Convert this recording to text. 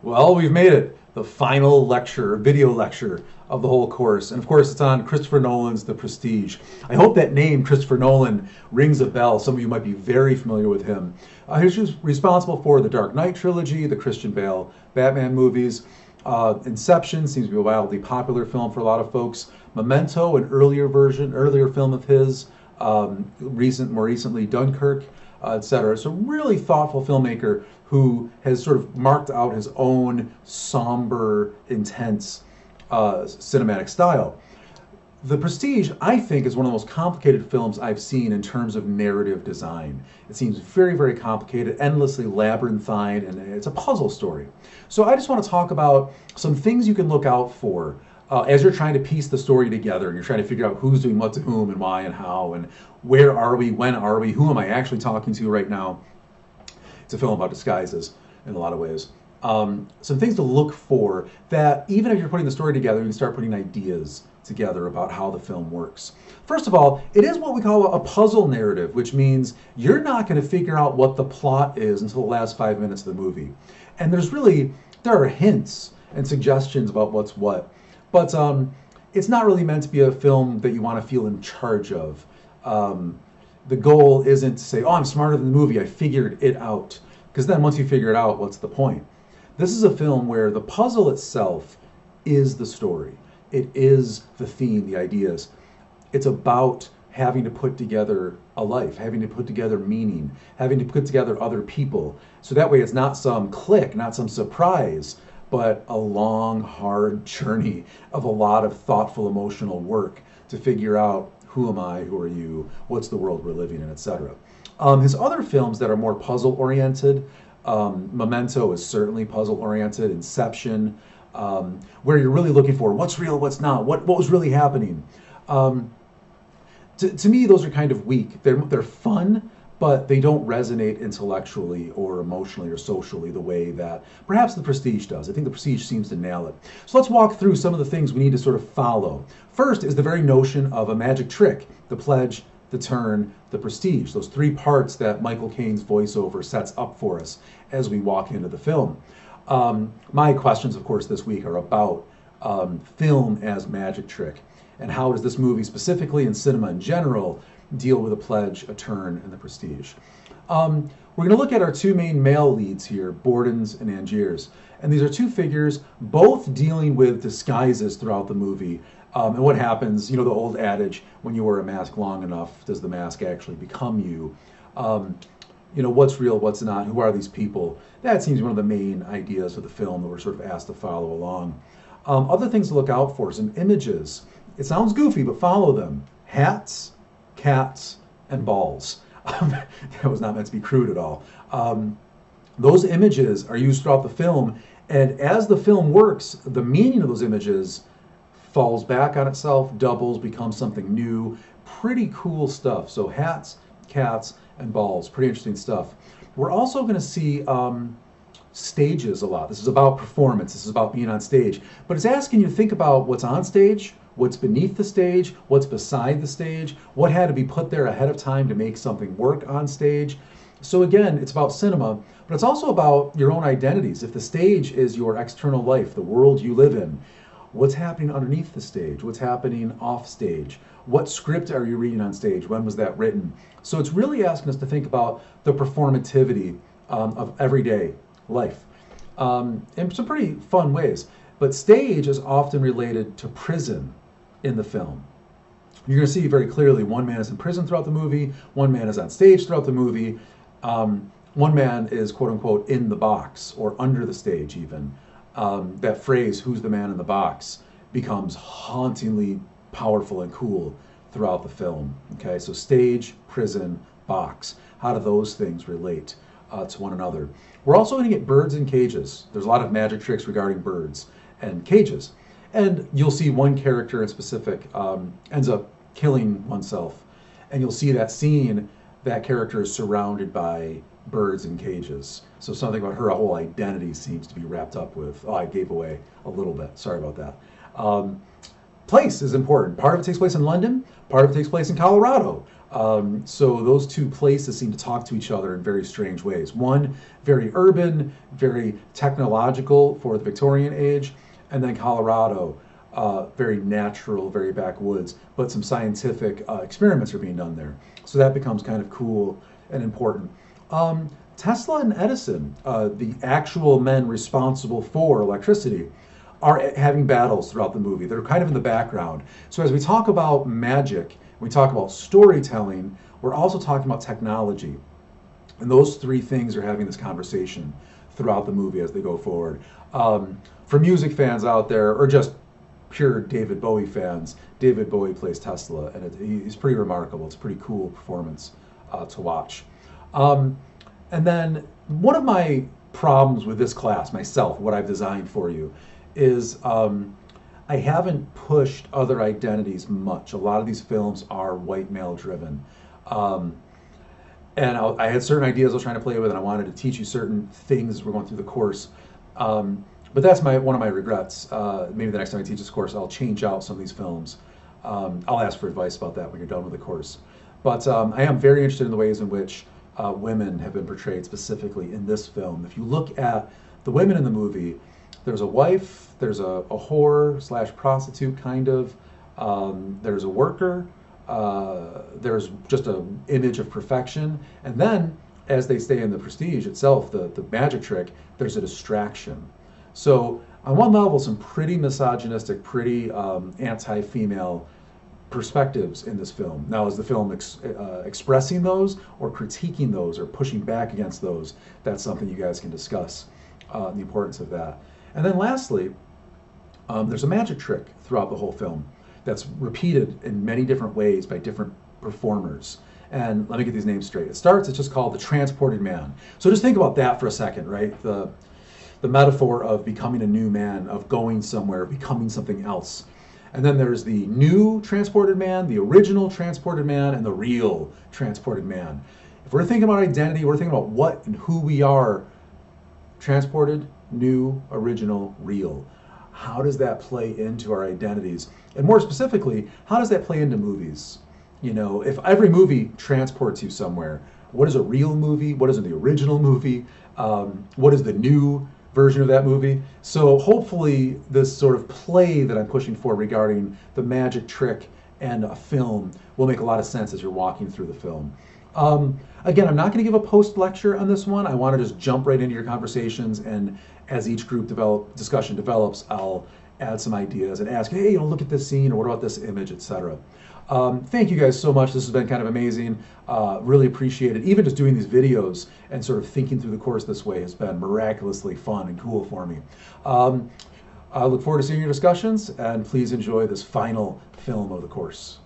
Well, we've made it. The final lecture, video lecture of the whole course. And of course, it's on Christopher Nolan's The Prestige. I hope that name, Christopher Nolan, rings a bell. Some of you might be very familiar with him. He's responsible for the Dark Knight trilogy, the Christian Bale Batman movies. Inception seems to be a wildly popular film for a lot of folks. Memento, an earlier film of his. More recently, Dunkirk, etc. So really thoughtful filmmaker who has sort of marked out his own somber, intense cinematic style. The Prestige, I think, is one of the most complicated films I've seen in terms of narrative design. It seems very, very complicated, endlessly labyrinthine, and it's a puzzle story. So I just want to talk about some things you can look out for as you're trying to piece the story together and you're trying to figure out who's doing what to whom and why and how and where are we, when are we, who am I actually talking to right now. It's a film about disguises in a lot of ways. Some things to look for that even if you're putting the story together, you can start putting ideas together about how the film works. First of all, it is what we call a puzzle narrative, which means you're not going to figure out what the plot is until the last 5 minutes of the movie. And there are hints and suggestions about what's what, but it's not really meant to be a film that you want to feel in charge of. The goal isn't to say, oh, I'm smarter than the movie, I figured it out. Because then once you figure it out, what's the point? This is a film where the puzzle itself is the story. It is the theme, the ideas. It's about having to put together a life, having to put together meaning, having to put together other people. So that way it's not some click, not some surprise, but a long, hard journey of a lot of thoughtful, emotional work to figure out who am I, who are you, what's the world we're living in, etc. His other films that are more puzzle oriented, Memento is certainly puzzle oriented, Inception, where you're really looking for what's real, what's not, what was really happening. Um, to me, those are kind of weak. They're fun, but they don't resonate intellectually or emotionally or socially the way that perhaps The Prestige does. I think The Prestige seems to nail it. So let's walk through some of the things we need to sort of follow. First is the very notion of a magic trick, the pledge, the turn, the prestige, those three parts that Michael Caine's voiceover sets up for us as we walk into the film. My questions, of course, this week are about film as magic trick and how does this movie specifically and cinema in general deal with a pledge, a turn, and the prestige. We're going to look at our two main male leads here, Bordens and Angiers. And these are two figures, both dealing with disguises throughout the movie. And what happens, the old adage, when you wear a mask long enough, does the mask actually become you? What's real, what's not, who are these people? That seems one of the main ideas of the film that we're sort of asked to follow along. Other things to look out for, some images. It sounds goofy, but follow them. Hats, cats, and balls. That was not meant to be crude at all. Those images are used throughout the film, and as the film works, the meaning of those images falls back on itself, doubles, becomes something new. Pretty cool stuff. So hats, cats, and balls. Pretty interesting stuff. We're also going to see stages a lot. This is about performance. This is about being on stage. But it's asking you to think about what's on stage, what's beneath the stage, what's beside the stage, what had to be put there ahead of time to make something work on stage. So again, it's about cinema, but it's also about your own identities. If the stage is your external life, the world you live in, what's happening underneath the stage? What's happening off stage? What script are you reading on stage? When was that written? So it's really asking us to think about the performativity of everyday life in some pretty fun ways. But stage is often related to prison in the film. You're going to see very clearly one man is in prison throughout the movie, one man is on stage throughout the movie, one man is quote unquote in the box or under the stage even. That phrase, who's the man in the box, becomes hauntingly powerful and cool throughout the film. Okay, so stage, prison, box. How do those things relate to one another? We're also going to get birds in cages. There's a lot of magic tricks regarding birds and cages. And you'll see one character in specific ends up killing oneself. And you'll see that scene, that character is surrounded by birds in cages. So something about her whole identity seems to be wrapped up with, oh, I gave away a little bit. Sorry about that. Place is important. Part of it takes place in London. Part of it takes place in Colorado. So those two places seem to talk to each other in very strange ways. One, very urban, very technological for the Victorian age, and then Colorado, very natural, very backwoods, but some scientific experiments are being done there. So that becomes kind of cool and important. Tesla and Edison, the actual men responsible for electricity, are having battles throughout the movie. They're kind of in the background. So as we talk about magic, we talk about storytelling, we're also talking about technology. And those three things are having this conversation throughout the movie as they go forward. For music fans out there, or just pure David Bowie fans, David Bowie plays Tesla, and he's pretty remarkable. It's a pretty cool performance to watch. And then one of my problems with this class, myself, what I've designed for you, is I haven't pushed other identities much. A lot of these films are white male driven. And I had certain ideas I was trying to play with, and I wanted to teach you certain things as we're going through the course. But that's one of my regrets. Maybe the next time I teach this course, I'll change out some of these films. I'll ask for advice about that when you're done with the course. But I am very interested in the ways in which women have been portrayed specifically in this film. If you look at the women in the movie, there's a wife, there's a whore slash prostitute kind of, there's a worker, there's just an image of perfection, and then as they stay in the Prestige itself, the magic trick, there's a distraction. So on one level, some pretty misogynistic, pretty anti-female perspectives in this film. Now, is the film expressing those or critiquing those or pushing back against those? That's something you guys can discuss, the importance of that. And then lastly, there's a magic trick throughout the whole film that's repeated in many different ways by different performers. And let me get these names straight. It's just called the transported man. So just think about that for a second, right? The metaphor of becoming a new man, of going somewhere, becoming something else. And then there's the new transported man, the original transported man, and the real transported man. If we're thinking about identity, we're thinking about what and who we are, transported, new, original, real. How does that play into our identities? And more specifically, how does that play into movies? You know, if every movie transports you somewhere, what is a real movie? What is the original movie? What is the new version of that movie? So hopefully this sort of play that I'm pushing for regarding the magic trick and a film will make a lot of sense as you're walking through the film. Again, I'm not going to give a post lecture on this one. I want to just jump right into your conversations, and as each group discussion develops, I'll add some ideas and ask, hey, look at this scene, or what about this image, etc. Thank you guys so much. This has been kind of amazing. Really appreciate it. Even just doing these videos and sort of thinking through the course this way has been miraculously fun and cool for me. I look forward to seeing your discussions, and please enjoy this final film of the course.